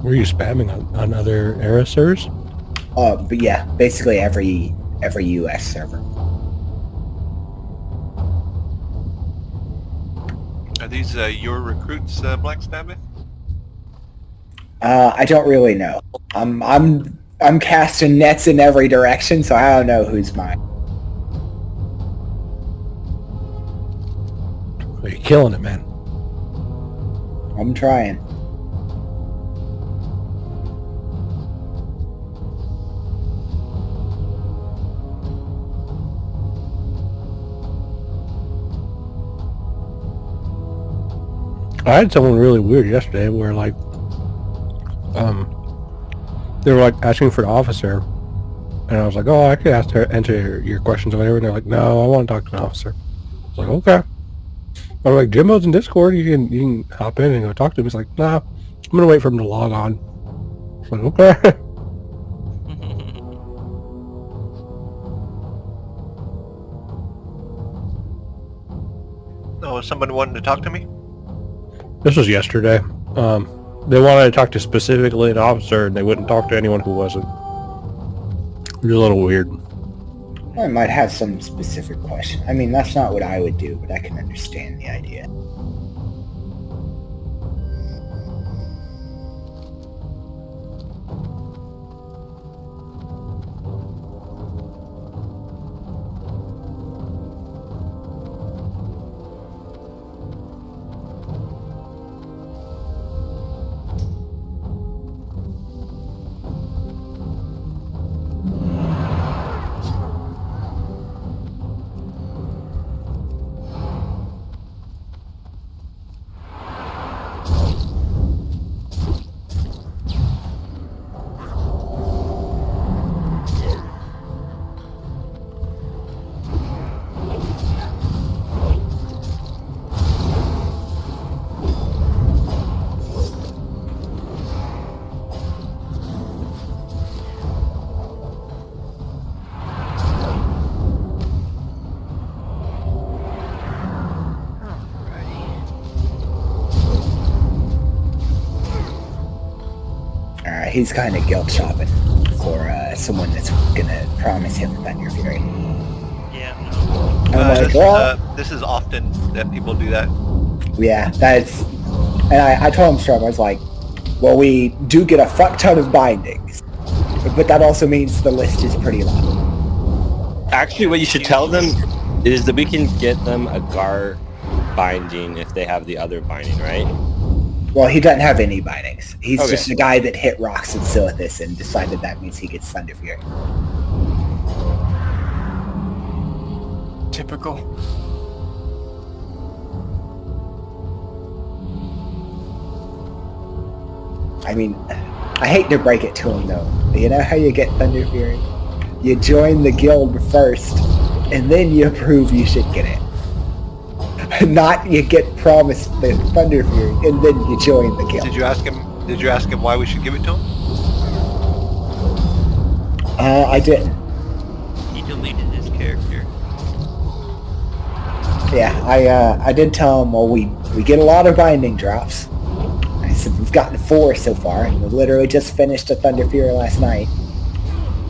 Were you spamming on other era servers? But yeah, basically every US server. Are these your recruits, Black Sabbath? I don't really know. I'm casting nets in every direction, so I don't know who's mine. Well, you're killing it, man. I'm trying. I had someone really weird yesterday where like they were like asking for the officer, and I was like, oh, I could answer your questions or whatever, and they're like, no, I want to talk to an officer. I was like, okay. I'm like, Jimbo's in Discord, you can hop in and go talk to him. He's like, nah, I'm gonna wait for him to log on. I was like, okay. Oh, someone wanted to talk to me? This was yesterday. They wanted to talk to specifically an officer, and they wouldn't talk to anyone who wasn't. It was a little weird. I might have some specific question. I mean, that's not what I would do, but I can understand the idea. He's kind of guilt shopping for someone that's gonna promise him Thunder Fury. Yeah, no. I'm like, well, This is often that people do that. yeah, that's. And I told him straight, I was like, well, we do get a fuck ton of bindings, but that also means the list is pretty long. Actually, what you should tell them is that we can get them a GAR binding if they have the other binding, right? Well, he doesn't have any bindings. He's Okay. just a guy that hit rocks and Silithus and decided that means he gets Thunder Fury. Typical. I mean, I hate to break it to him though. But you know how you get Thunder Fury? You join the guild first, and then you prove you should get it. Not you get promised the Thunder Fury, and then you join the guild. Did you ask him why we should give it to him? I didn't. He deleted his character. Yeah, I did tell him, well, we get a lot of binding drops. I said, we've gotten 4 so far, and we literally just finished a Thunder Fury last night.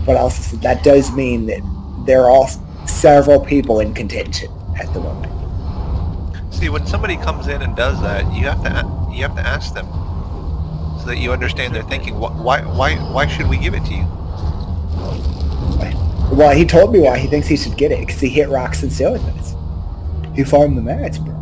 But I also said, that does mean that there are several people in contention at the moment. See, when somebody comes in and does that, you have to ask them so that you understand their thinking. Why should we give it to you? Well, he told me why he thinks he should get it, because he hit rocks and Silithus. He farmed the merits, bro.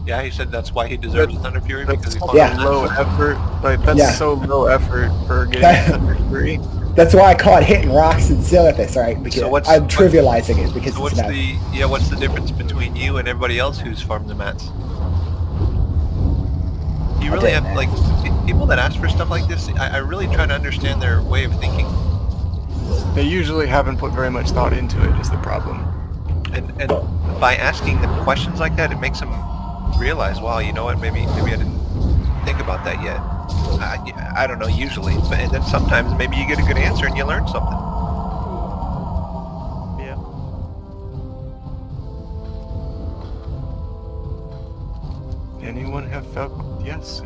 Yeah, he said that's why he deserves a Thunder Fury because he That's farmed Yeah. the low effort. Like that's Yeah. so low effort for getting Thunder Fury. That's why I call it hitting rocks and Silithus, right? Because So what's- I'm trivializing it because So it's what's about... what's the difference between you and everybody else who's farmed the mats? You really didn't have, like, people that ask for stuff like this, I really try to understand their way of thinking. They usually haven't put very much thought into it. Is the problem? And by asking them questions like that, it makes them realize, wow, you know what, maybe I didn't think about that yet. I don't know, usually, but and then sometimes maybe you get a good answer and you learn something. Yeah. Anyone have felt yes?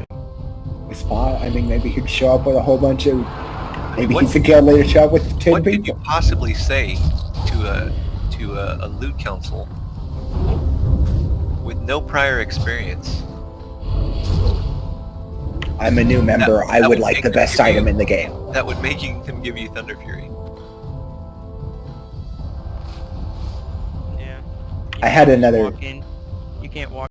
spot. I mean, maybe he'd show up with a whole bunch of. Maybe What- he's a guild leader show up with 10 What could you people. possibly say to a loot council with no prior experience? I'm a new member. That- I that would would like make the them best give you- item in the game. That would make them give you Thunder Fury. Yeah. I had another. You can't walk